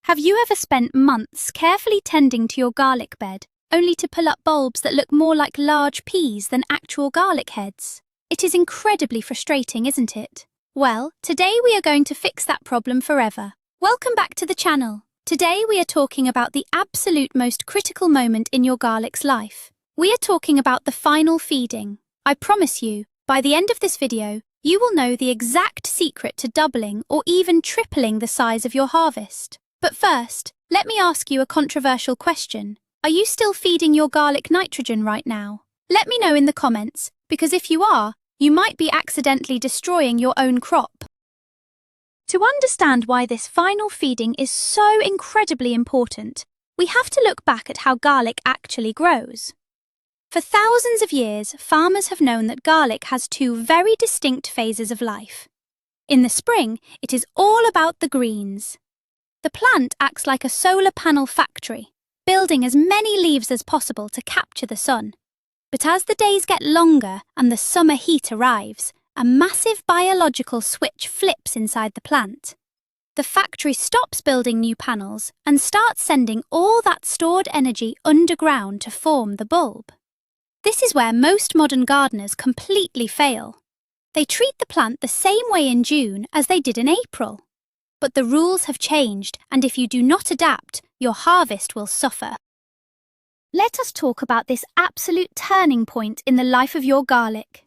Have you ever spent months carefully tending to your garlic bed, only to pull up bulbs that look more like large peas than actual garlic heads? It is incredibly frustrating, isn't it? Well, today we are going to fix that problem forever. Welcome back to the channel. Today we are talking about the absolute most critical moment in your garlic's life. We are talking about the final feeding. I promise you, by the end of this video, you will know the exact secret to doubling or even tripling the size of your harvest. But first, let me ask you a controversial question. Are you still feeding your garlic nitrogen right now? Let me know in the comments, because if you are, you might be accidentally destroying your own crop. To understand why this final feeding is so incredibly important, we have to look back at how garlic actually grows. For thousands of years, farmers have known that garlic has two very distinct phases of life. In the spring, it is all about the greens. The plant acts like a solar panel factory, building as many leaves as possible to capture the sun. But as the days get longer and the summer heat arrives, a massive biological switch flips inside the plant. The factory stops building new panels and starts sending all that stored energy underground to form the bulb. This is where most modern gardeners completely fail. They treat the plant the same way in June as they did in April. But the rules have changed, and if you do not adapt, your harvest will suffer. Let us talk about this absolute turning point in the life of your garlic.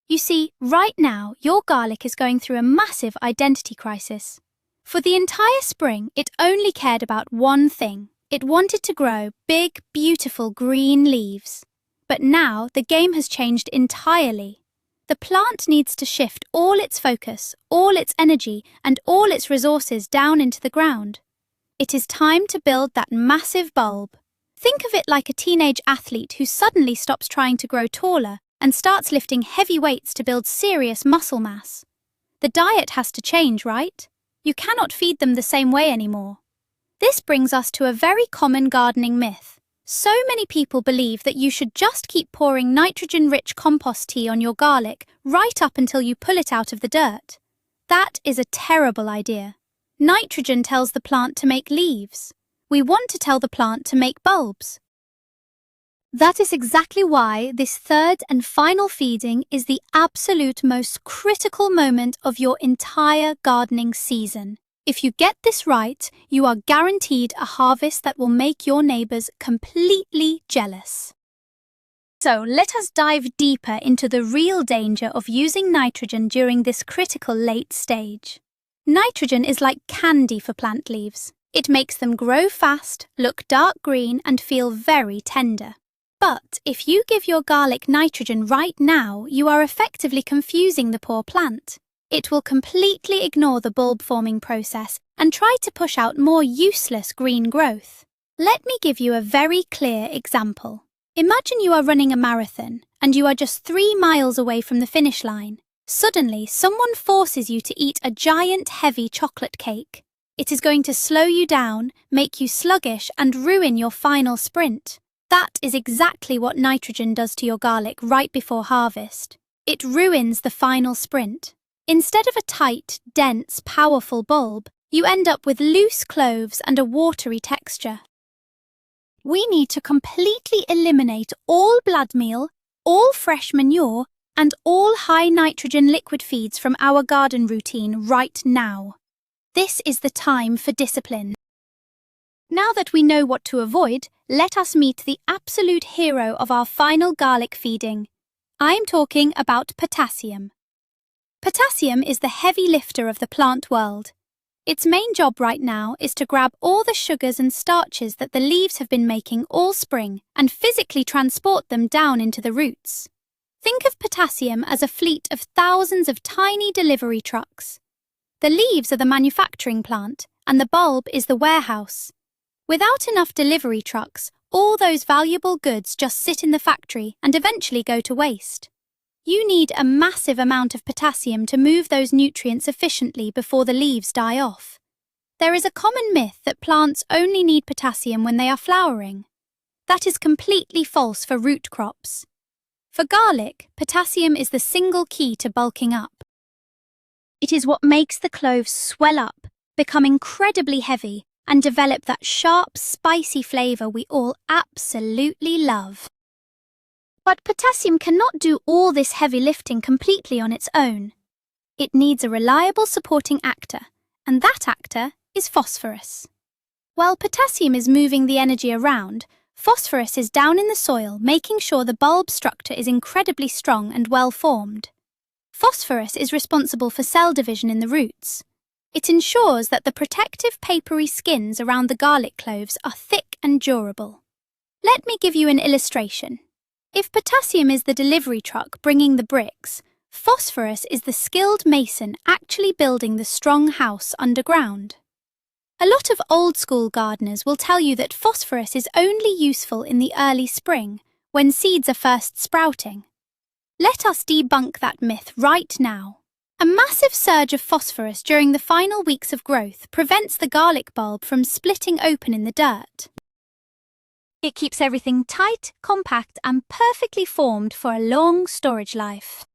You see, right now, your garlic is going through a massive identity crisis. For the entire spring, it only cared about one thing. It wanted to grow big, beautiful green leaves. But now, the game has changed entirely. The plant needs to shift all its focus, all its energy, and all its resources down into the ground. It is time to build that massive bulb. Think of it like a teenage athlete who suddenly stops trying to grow taller and starts lifting heavy weights to build serious muscle mass. The diet has to change, right? You cannot feed them the same way anymore. This brings us to a very common gardening myth. So many people believe that you should just keep pouring nitrogen-rich compost tea on your garlic right up until you pull it out of the dirt. That is a terrible idea. Nitrogen tells the plant to make leaves. We want to tell the plant to make bulbs. That is exactly why this third and final feeding is the absolute most critical moment of your entire gardening season. If you get this right, you are guaranteed a harvest that will make your neighbors completely jealous. So let us dive deeper into the real danger of using nitrogen during this critical late stage. Nitrogen is like candy for plant leaves. It makes them grow fast, look dark green, and feel very tender. But if you give your garlic nitrogen right now, you are effectively confusing the poor plant. It will completely ignore the bulb-forming process and try to push out more useless green growth. Let me give you a very clear example. Imagine you are running a marathon and you are just 3 miles away from the finish line. Suddenly, someone forces you to eat a giant, heavy chocolate cake. It is going to slow you down, make you sluggish, and ruin your final sprint. That is exactly what nitrogen does to your garlic right before harvest. It ruins the final sprint. Instead of a tight, dense, powerful bulb, you end up with loose cloves and a watery texture. We need to completely eliminate all blood meal, all fresh manure, and all high nitrogen liquid feeds from our garden routine right now. This is the time for discipline. Now that we know what to avoid, let us meet the absolute hero of our final garlic feeding. I'm talking about potassium. Potassium is the heavy lifter of the plant world. Its main job right now is to grab all the sugars and starches that the leaves have been making all spring and physically transport them down into the roots. Think of potassium as a fleet of thousands of tiny delivery trucks. The leaves are the manufacturing plant and the bulb is the warehouse. Without enough delivery trucks, all those valuable goods just sit in the factory and eventually go to waste. You need a massive amount of potassium to move those nutrients efficiently before the leaves die off. There is a common myth that plants only need potassium when they are flowering. That is completely false for root crops. For garlic, potassium is the single key to bulking up. It is what makes the cloves swell up, become incredibly heavy, and develop that sharp, spicy flavour we all absolutely love. But potassium cannot do all this heavy lifting completely on its own. It needs a reliable supporting actor, and that actor is phosphorus. While potassium is moving the energy around, phosphorus is down in the soil, making sure the bulb structure is incredibly strong and well formed. Phosphorus is responsible for cell division in the roots. It ensures that the protective papery skins around the garlic cloves are thick and durable. Let me give you an illustration. If potassium is the delivery truck bringing the bricks, phosphorus is the skilled mason actually building the strong house underground. A lot of old-school gardeners will tell you that phosphorus is only useful in the early spring, when seeds are first sprouting. Let us debunk that myth right now. A massive surge of phosphorus during the final weeks of growth prevents the garlic bulb from splitting open in the dirt. It keeps everything tight, compact, and perfectly formed for a long storage life.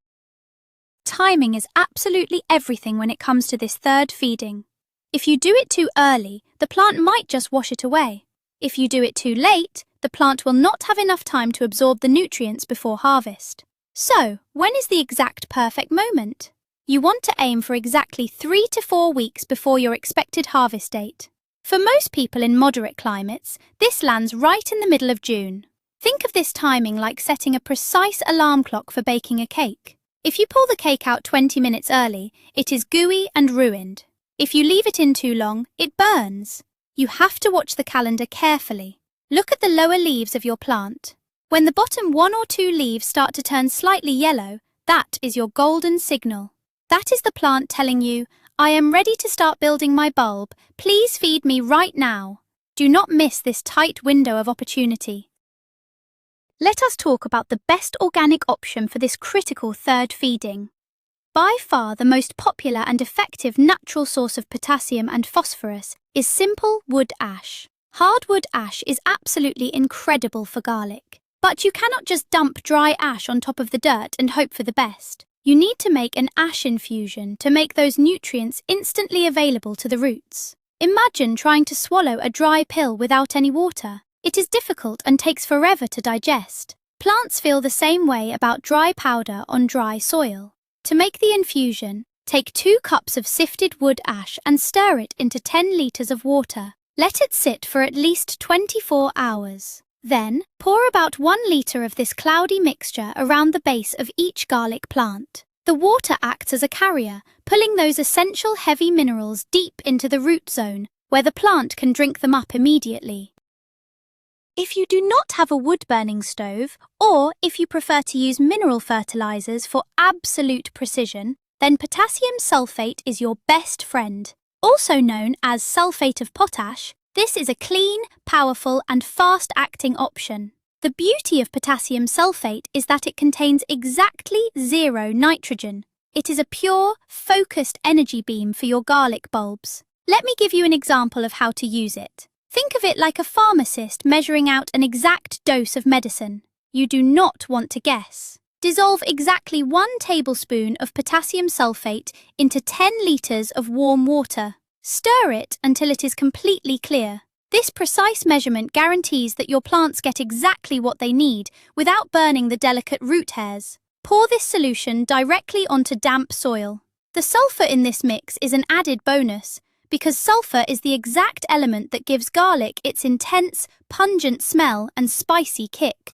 Timing is absolutely everything when it comes to this third feeding. If you do it too early, the plant might just wash it away. If you do it too late, the plant will not have enough time to absorb the nutrients before harvest. So, when is the exact perfect moment? You want to aim for exactly 3 to 4 weeks before your expected harvest date. For most people in moderate climates, this lands right in the middle of June. Think of this timing like setting a precise alarm clock for baking a cake. If you pull the cake out 20 minutes early, it is gooey and ruined. If you leave it in too long, it burns. You have to watch the calendar carefully. Look at the lower leaves of your plant. When the bottom 1 or 2 leaves start to turn slightly yellow, that is your golden signal. That is the plant telling you, I am ready to start building my bulb. Please feed me right now. Do not miss this tight window of opportunity. Let us talk about the best organic option for this critical third feeding. By far the most popular and effective natural source of potassium and phosphorus is simple wood ash. Hardwood ash is absolutely incredible for garlic. But you cannot just dump dry ash on top of the dirt and hope for the best. You need to make an ash infusion to make those nutrients instantly available to the roots. Imagine trying to swallow a dry pill without any water. It is difficult and takes forever to digest. Plants feel the same way about dry powder on dry soil. To make the infusion, take 2 cups of sifted wood ash and stir it into 10 litres of water. Let it sit for at least 24 hours. Then, pour about 1 litre of this cloudy mixture around the base of each garlic plant. The water acts as a carrier, pulling those essential heavy minerals deep into the root zone, where the plant can drink them up immediately. If you do not have a wood-burning stove, or if you prefer to use mineral fertilizers for absolute precision, then potassium sulfate is your best friend. Also known as sulfate of potash, this is a clean, powerful, and fast-acting option. The beauty of potassium sulfate is that it contains exactly 0 nitrogen. It is a pure, focused energy beam for your garlic bulbs. Let me give you an example of how to use it. Think of it like a pharmacist measuring out an exact dose of medicine. You do not want to guess. Dissolve exactly 1 tablespoon of potassium sulfate into 10 litres of warm water. Stir it until it is completely clear. This precise measurement guarantees that your plants get exactly what they need without burning the delicate root hairs. Pour this solution directly onto damp soil. The sulfur in this mix is an added bonus, because sulfur is the exact element that gives garlic its intense, pungent smell and spicy kick.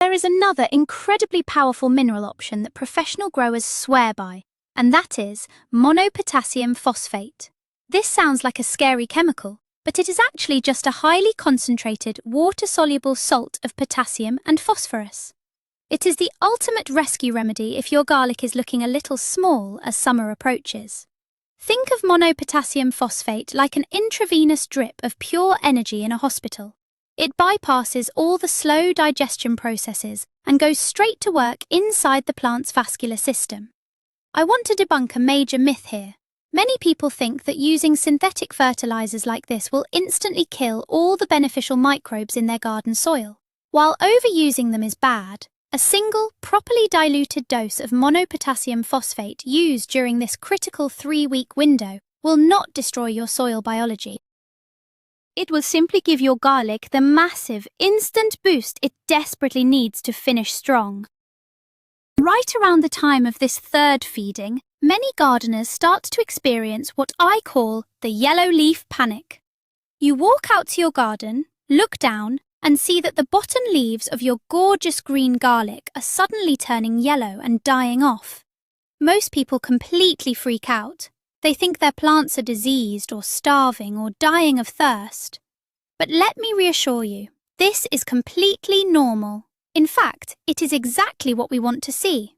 There is another incredibly powerful mineral option that professional growers swear by, and that is monopotassium phosphate. This sounds like a scary chemical, but it is actually just a highly concentrated, water-soluble salt of potassium and phosphorus. It is the ultimate rescue remedy if your garlic is looking a little small as summer approaches. Think of monopotassium phosphate like an intravenous drip of pure energy in a hospital. It bypasses all the slow digestion processes and goes straight to work inside the plant's vascular system. I want to debunk a major myth here. Many people think that using synthetic fertilizers like this will instantly kill all the beneficial microbes in their garden soil. While overusing them is bad, a single, properly diluted dose of monopotassium phosphate used during this critical 3-week window will not destroy your soil biology. It will simply give your garlic the massive, instant boost it desperately needs to finish strong. Right around the time of this third feeding, many gardeners start to experience what I call the yellow leaf panic. You walk out to your garden, look down, and see that the bottom leaves of your gorgeous green garlic are suddenly turning yellow and dying off. Most people completely freak out. They think their plants are diseased or starving or dying of thirst. But let me reassure you, this is completely normal. In fact, it is exactly what we want to see.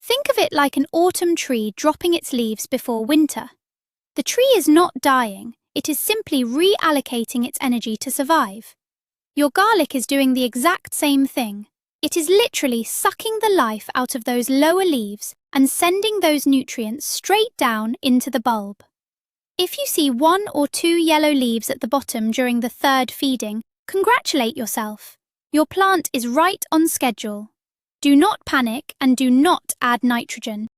Think of it like an autumn tree dropping its leaves before winter. The tree is not dying, it is simply reallocating its energy to survive. Your garlic is doing the exact same thing. It is literally sucking the life out of those lower leaves and sending those nutrients straight down into the bulb. If you see 1 or 2 yellow leaves at the bottom during the third feeding, congratulate yourself. Your plant is right on schedule. Do not panic and do not add nitrogen.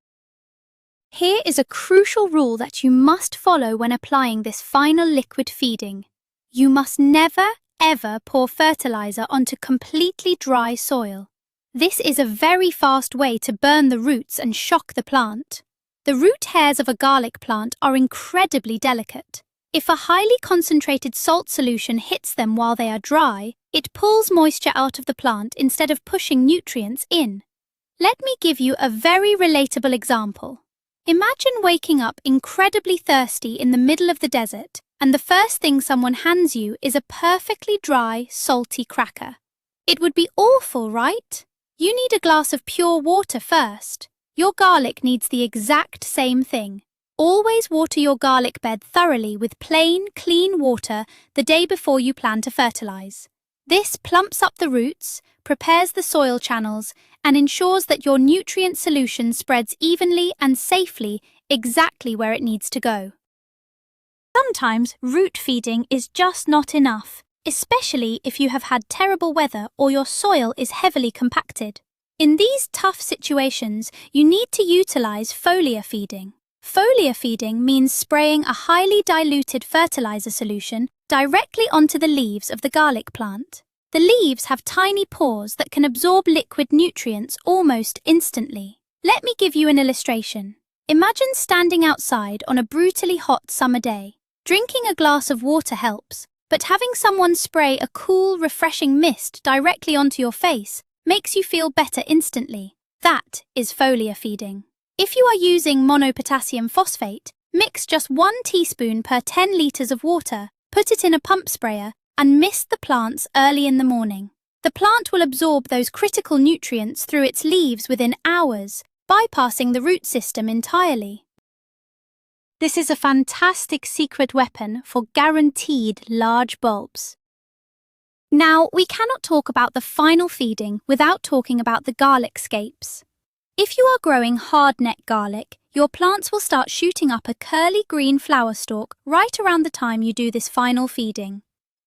Here is a crucial rule that you must follow when applying this final liquid feeding. You must never, ever pour fertilizer onto completely dry soil. This is a very fast way to burn the roots and shock the plant. The root hairs of a garlic plant are incredibly delicate. If a highly concentrated salt solution hits them while they are dry, it pulls moisture out of the plant instead of pushing nutrients in. Let me give you a very relatable example. Imagine waking up incredibly thirsty in the middle of the desert, and the first thing someone hands you is a perfectly dry, salty cracker. It would be awful, right? You need a glass of pure water first. Your garlic needs the exact same thing. Always water your garlic bed thoroughly with plain, clean water the day before you plan to fertilize. This plumps up the roots, prepares the soil channels, and ensures that your nutrient solution spreads evenly and safely exactly where it needs to go. Sometimes root feeding is just not enough, especially if you have had terrible weather or your soil is heavily compacted. In these tough situations, you need to utilize foliar feeding. Foliar feeding means spraying a highly diluted fertilizer solution directly onto the leaves of the garlic plant. The leaves have tiny pores that can absorb liquid nutrients almost instantly. Let me give you an illustration. Imagine standing outside on a brutally hot summer day. Drinking a glass of water helps, but having someone spray a cool, refreshing mist directly onto your face makes you feel better instantly. That is foliar feeding. If you are using monopotassium phosphate, mix just 1 teaspoon per 10 litres of water, put it in a pump sprayer, and mist the plants early in the morning. The plant will absorb those critical nutrients through its leaves within hours, bypassing the root system entirely. This is a fantastic secret weapon for guaranteed large bulbs. Now, we cannot talk about the final feeding without talking about the garlic scapes. If you are growing hardneck garlic, your plants will start shooting up a curly green flower stalk right around the time you do this final feeding.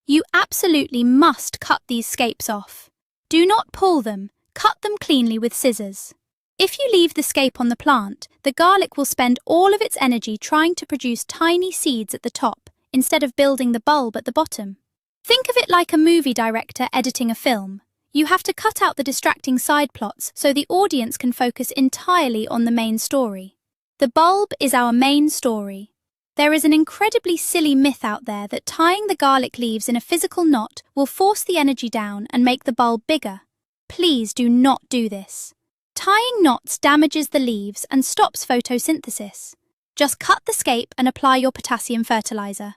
You absolutely must cut these scapes off. Do not pull them, cut them cleanly with scissors. If you leave the scape on the plant, the garlic will spend all of its energy trying to produce tiny seeds at the top instead of building the bulb at the bottom. Think of it like a movie director editing a film. You have to cut out the distracting side plots so the audience can focus entirely on the main story. The bulb is our main story. There is an incredibly silly myth out there that tying the garlic leaves in a physical knot will force the energy down and make the bulb bigger. Please do not do this. Tying knots damages the leaves and stops photosynthesis. Just cut the scape and apply your potassium fertilizer.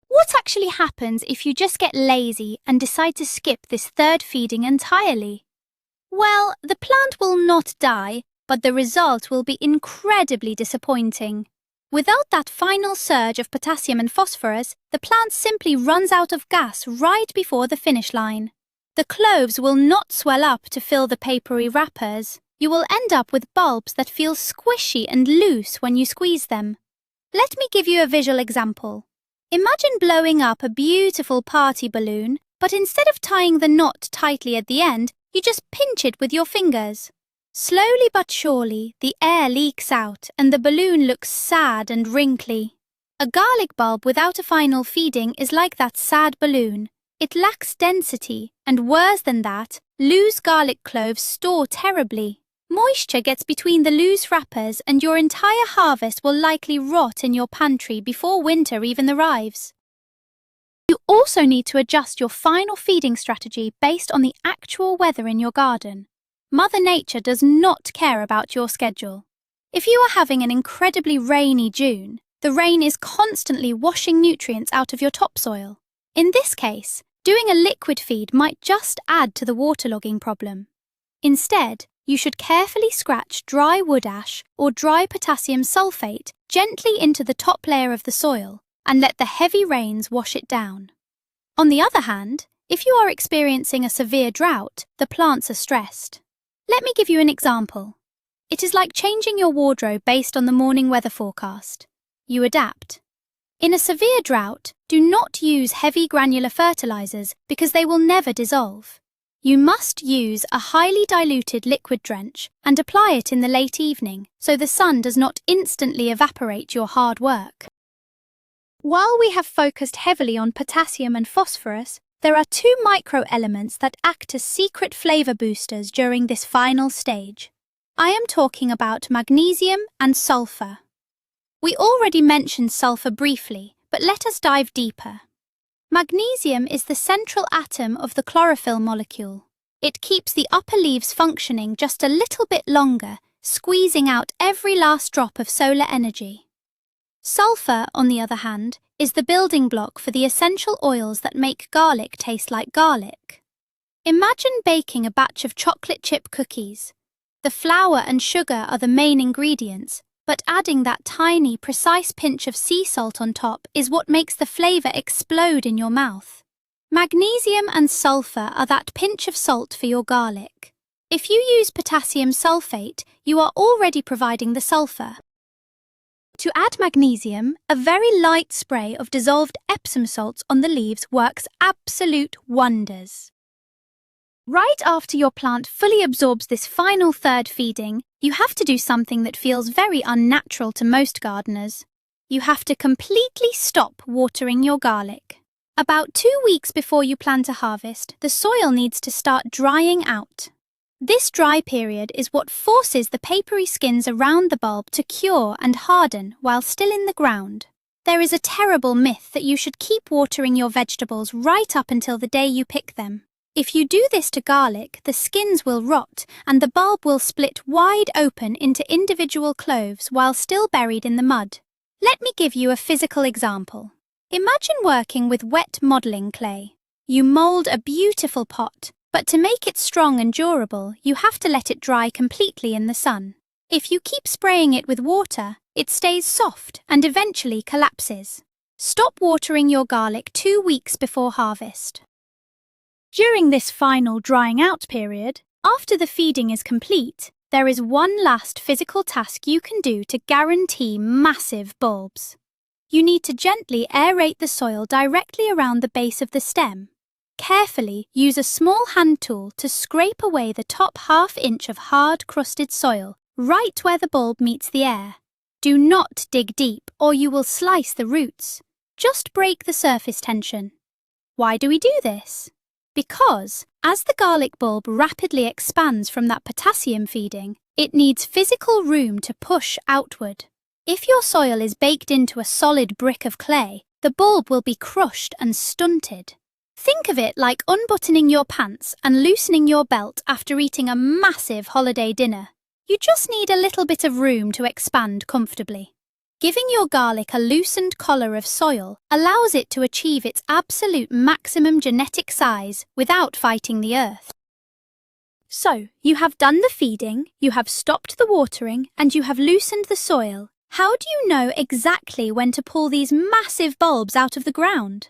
What actually happens if you just get lazy and decide to skip this third feeding entirely? Well, the plant will not die, but the result will be incredibly disappointing. Without that final surge of potassium and phosphorus, the plant simply runs out of gas right before the finish line. The cloves will not swell up to fill the papery wrappers. You will end up with bulbs that feel squishy and loose when you squeeze them. Let me give you a visual example. Imagine blowing up a beautiful party balloon, but instead of tying the knot tightly at the end, you just pinch it with your fingers. Slowly but surely, the air leaks out and the balloon looks sad and wrinkly. A garlic bulb without a final feeding is like that sad balloon. It lacks density, and worse than that, loose garlic cloves store terribly. Moisture gets between the loose wrappers and your entire harvest will likely rot in your pantry before winter even arrives. You also need to adjust your final feeding strategy based on the actual weather in your garden. Mother Nature does not care about your schedule. If you are having an incredibly rainy June, the rain is constantly washing nutrients out of your topsoil. In this case, doing a liquid feed might just add to the waterlogging problem. Instead, you should carefully scratch dry wood ash or dry potassium sulfate gently into the top layer of the soil and let the heavy rains wash it down. On the other hand, if you are experiencing a severe drought, the plants are stressed. Let me give you an example. It is like changing your wardrobe based on the morning weather forecast. You adapt. In a severe drought, do not use heavy granular fertilizers because they will never dissolve. You must use a highly diluted liquid drench and apply it in the late evening so the sun does not instantly evaporate your hard work. While we have focused heavily on potassium and phosphorus, there are two microelements that act as secret flavor boosters during this final stage. I am talking about magnesium and sulfur. We already mentioned sulfur briefly, but let us dive deeper. Magnesium is the central atom of the chlorophyll molecule. It keeps the upper leaves functioning just a little bit longer, squeezing out every last drop of solar energy. Sulfur, on the other hand, is the building block for the essential oils that make garlic taste like garlic. Imagine baking a batch of chocolate chip cookies. The flour and sugar are the main ingredients, but adding that tiny, precise pinch of sea salt on top is what makes the flavor explode in your mouth. Magnesium and sulfur are that pinch of salt for your garlic. If you use potassium sulfate, you are already providing the sulfur. To add magnesium, a very light spray of dissolved Epsom salts on the leaves works absolute wonders. Right after your plant fully absorbs this final third feeding, you have to do something that feels very unnatural to most gardeners. You have to completely stop watering your garlic. About 2 weeks before you plan to harvest, the soil needs to start drying out. This dry period is what forces the papery skins around the bulb to cure and harden while still in the ground. There is a terrible myth that you should keep watering your vegetables right up until the day you pick them. If you do this to garlic, the skins will rot and the bulb will split wide open into individual cloves while still buried in the mud. Let me give you a physical example. Imagine working with wet modeling clay. You mold a beautiful pot, but to make it strong and durable, you have to let it dry completely in the sun. If you keep spraying it with water, it stays soft and eventually collapses. Stop watering your garlic 2 weeks before harvest. During this final drying out period, after the feeding is complete, there is one last physical task you can do to guarantee massive bulbs. You need to gently aerate the soil directly around the base of the stem. Carefully use a small hand tool to scrape away the top ½ inch of hard-crusted soil right where the bulb meets the air. Do not dig deep or you will slice the roots. Just break the surface tension. Why do we do this? Because, as the garlic bulb rapidly expands from that potassium feeding, it needs physical room to push outward. If your soil is baked into a solid brick of clay, the bulb will be crushed and stunted. Think of it like unbuttoning your pants and loosening your belt after eating a massive holiday dinner. You just need a little bit of room to expand comfortably. Giving your garlic a loosened collar of soil allows it to achieve its absolute maximum genetic size without fighting the earth. So, you have done the feeding, you have stopped the watering, and you have loosened the soil. How do you know exactly when to pull these massive bulbs out of the ground?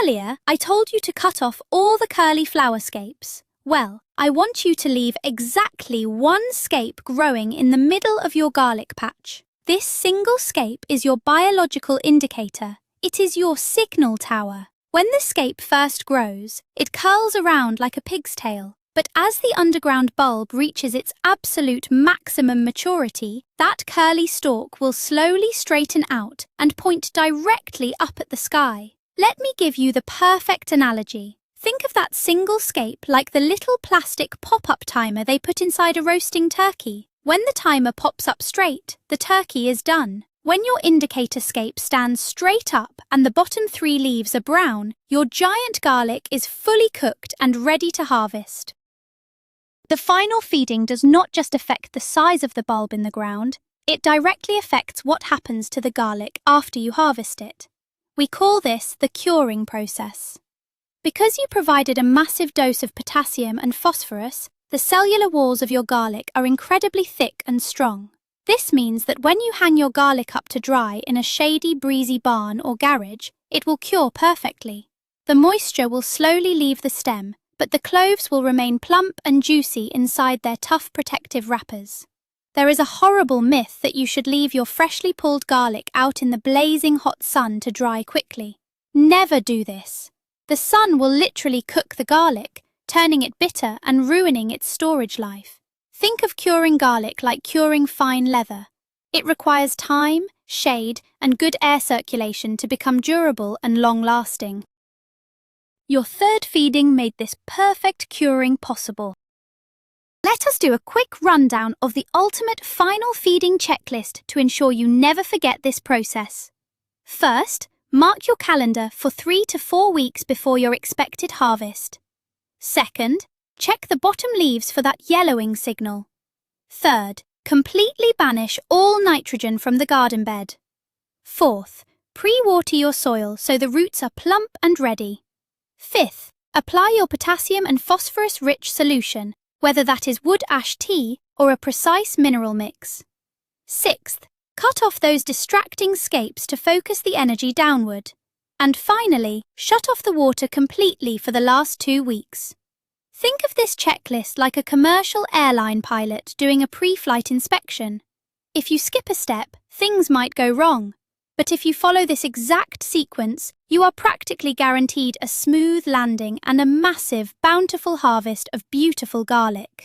Earlier, I told you to cut off all the curly flower scapes. Well, I want you to leave exactly one scape growing in the middle of your garlic patch. This single scape is your biological indicator. It is your signal tower. When the scape first grows, it curls around like a pig's tail, But as the underground bulb reaches its absolute maximum maturity, that curly stalk will slowly straighten out and point directly up at the sky. Let me give you the perfect analogy. Think of that single scape like the little plastic pop-up timer they put inside a roasting turkey. When the timer pops up straight, the turkey is done. When your indicator scape stands straight up and the bottom 3 leaves are brown, your giant garlic is fully cooked and ready to harvest. The final feeding does not just affect the size of the bulb in the ground, it directly affects what happens to the garlic after you harvest it. We call this the curing process. Because you provided a massive dose of potassium and phosphorus, the cellular walls of your garlic are incredibly thick and strong. This means that when you hang your garlic up to dry in a shady, breezy barn or garage, it will cure perfectly. The moisture will slowly leave the stem, but the cloves will remain plump and juicy inside their tough protective wrappers. There is a horrible myth that you should leave your freshly pulled garlic out in the blazing hot sun to dry quickly. Never do this. The sun will literally cook the garlic, turning it bitter and ruining its storage life. Think of curing garlic like curing fine leather. It requires time, shade, and good air circulation to become durable and long-lasting. Your third feeding made this perfect curing possible. Let us do a quick rundown of the ultimate final feeding checklist to ensure you never forget this process. First, mark your calendar for 3 to 4 weeks before your expected harvest. Second, check the bottom leaves for that yellowing signal. Third, completely banish all nitrogen from the garden bed. Fourth, pre-water your soil so the roots are plump and ready. Fifth, apply your potassium and phosphorus-rich solution, whether that is wood ash tea or a precise mineral mix. Sixth, cut off those distracting scapes to focus the energy downward. And finally, shut off the water completely for the last 2 weeks. Think of this checklist like a commercial airline pilot doing a pre-flight inspection. If you skip a step, things might go wrong. But if you follow this exact sequence, you are practically guaranteed a smooth landing and a massive, bountiful harvest of beautiful garlic.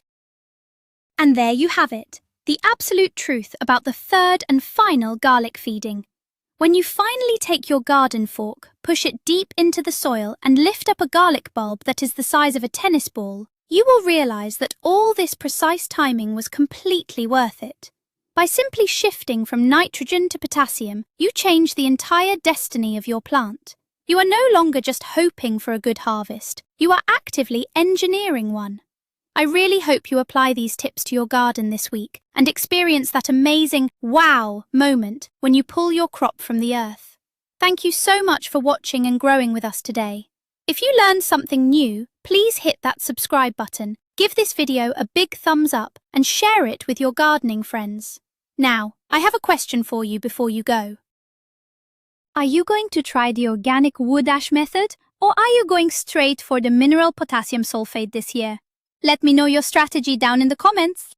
And there you have it, the absolute truth about the third and final garlic feeding. When you finally take your garden fork, push it deep into the soil and lift up a garlic bulb that is the size of a tennis ball, you will realize that all this precise timing was completely worth it. By simply shifting from nitrogen to potassium, you change the entire destiny of your plant. You are no longer just hoping for a good harvest, you are actively engineering one. I really hope you apply these tips to your garden this week and experience that amazing wow moment when you pull your crop from the earth. Thank you so much for watching and growing with us today. If you learned something new, please hit that subscribe button, give this video a big thumbs up and share it with your gardening friends. Now, I have a question for you before you go. Are you going to try the organic wood ash method, or are you going straight for the mineral potassium sulfate this year? Let me know your strategy down in the comments.